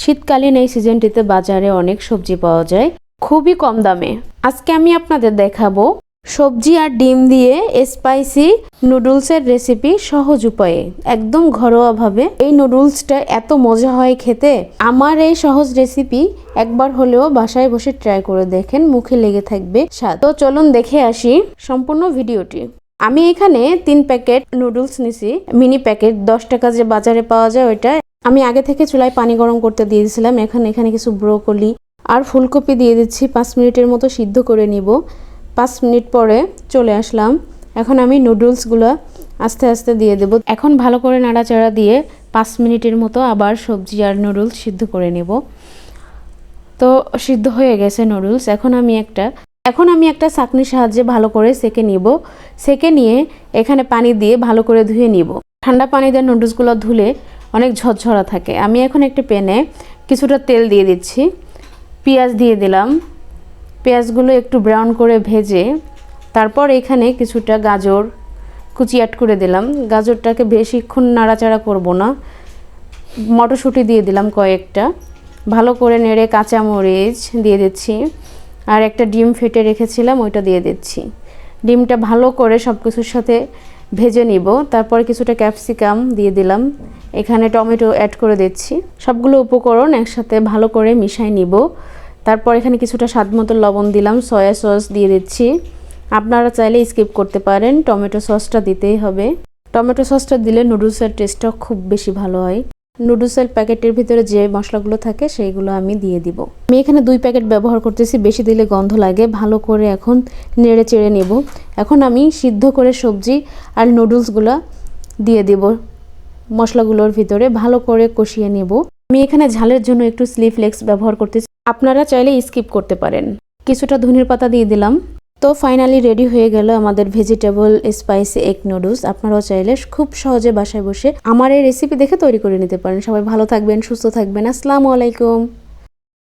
শীতকালীন এই সিজনটিতে বাজারে অনেক সবজি পাওয়া যায় খুবই কম দামে। আজকে আমি আপনাদের দেখাবো সবজি আর ডিম দিয়ে স্পাইসি নুডলসের রেসিপি সহজ উপায়ে, একদম ঘরোয়াভাবে। এই নুডলসটা এত মজা হয় খেতে। আমার এই সহজ রেসিপি একবার হলেও বাসায় বসে ট্রাই করে দেখেন, মুখে লেগে থাকবে স্বাদ। তো চলুন দেখে আসি সম্পূর্ণ ভিডিওটি। আমি এখানে 3 প্যাকেট নুডলস নিছি, মিনি প্যাকেট 10 টাকা যে বাজারে পাওয়া যায় ওইটা। আমি আগে থেকে চুলায় পানি গরম করতে দিয়ে দিয়েছিলাম। এখানে কিছু ব্রোকলি আর ফুলকপি দিয়ে দিচ্ছি। 5 মিনিটের মতো সিদ্ধ করে নিব। 5 মিনিট পরে চলে আসলাম। এখন আমি নুডলসগুলো আস্তে আস্তে দিয়ে দেব। এখন ভালো করে নাড়াচাড়া দিয়ে 5 মিনিটের মতো আবার সবজি আর নুডলস সিদ্ধ করে নেব। তো সিদ্ধ হয়ে গেছে নুডলস। এখন আমি একটা ছাঁকনির সাহায্যে ভালো করে সেকে নিব। সেকে নিয়ে এখানে পানি দিয়ে ভালো করে ধুয়ে নিব। ঠান্ডা পানি দিয়ে নুডলসগুলো ধুলে অনেক ঝরঝরা থাকে। আমি এখন একটা প্যানে কিছুটা তেল দিয়ে দিচ্ছি। পেঁয়াজ দিয়ে দিলাম। পেঁয়াজগুলো একটু ব্রাউন করে ভেজে তারপর এখানে কিছুটা গাজর কুচি অ্যাড করে দিলাম। গাজরটাকে বেশিক্ষণ নাড়াচাড়া করব না। মটরশুঁটি দিয়ে দিলাম কয়েকটা। ভালো করে নেড়ে কাঁচামরিচ দিয়ে দিচ্ছি। আর একটা ডিম ফেটে রেখেছিলাম ওইটা দিয়ে দিচ্ছি। ডিমটা ভালো করে সব কিছুর সাথে ভেজে নিব। তারপর কিছুটা ক্যাপসিকাম দিয়ে দিলাম। এখানে টমেটো অ্যাড করে দিচ্ছি। সবগুলো উপকরণ একসাথে ভালো করে মিশিয়ে নিব। তারপর এখানে কিছুটা স্বাদমতো লবণ দিলাম। সয়া সস দিয়ে দিচ্ছি। আপনারা চাইলে স্কিপ করতে পারেন, টমেটো সসটা দিতেই হবে। টমেটো সসটা দিলে নুডলসের টেস্টটা খুব বেশি ভালো হয়। নুডলসের প্যাকেটের ভিতরে যে মশলাগুলো থাকে সেইগুলো আমি দিয়ে দিব। আমি এখানে 2 প্যাকেট ব্যবহার করতেছি, বেশি দিলে গন্ধ লাগে। ভালো করে এখন নেড়ে চেড়ে নেব। এখন আমি সিদ্ধ করে সবজি আর নুডলসগুলো দিয়ে দেব মশলাগুলোর ভিতরে, ভালো করে কষিয়ে নেব। আমি এখানে ঝালের জন্য একটু চিলি ফ্লেক্স ব্যবহার করতেছি, আপনারা চাইলে স্কিপ করতে পারেন। কিছুটা ধনিয়ার পাতা দিয়ে দিলাম। তো ফাইনালি রেডি হয়ে গেল আমাদের ভেজিটেবল স্পাইসি এগ নুডলস। আপনারাও চাইলে খুব সহজে বাসায় বসে আমার এই রেসিপি দেখে তৈরি করে নিতে পারেন। সবাই ভালো থাকবেন, সুস্থ থাকবেন। আসসালামু আলাইকুম।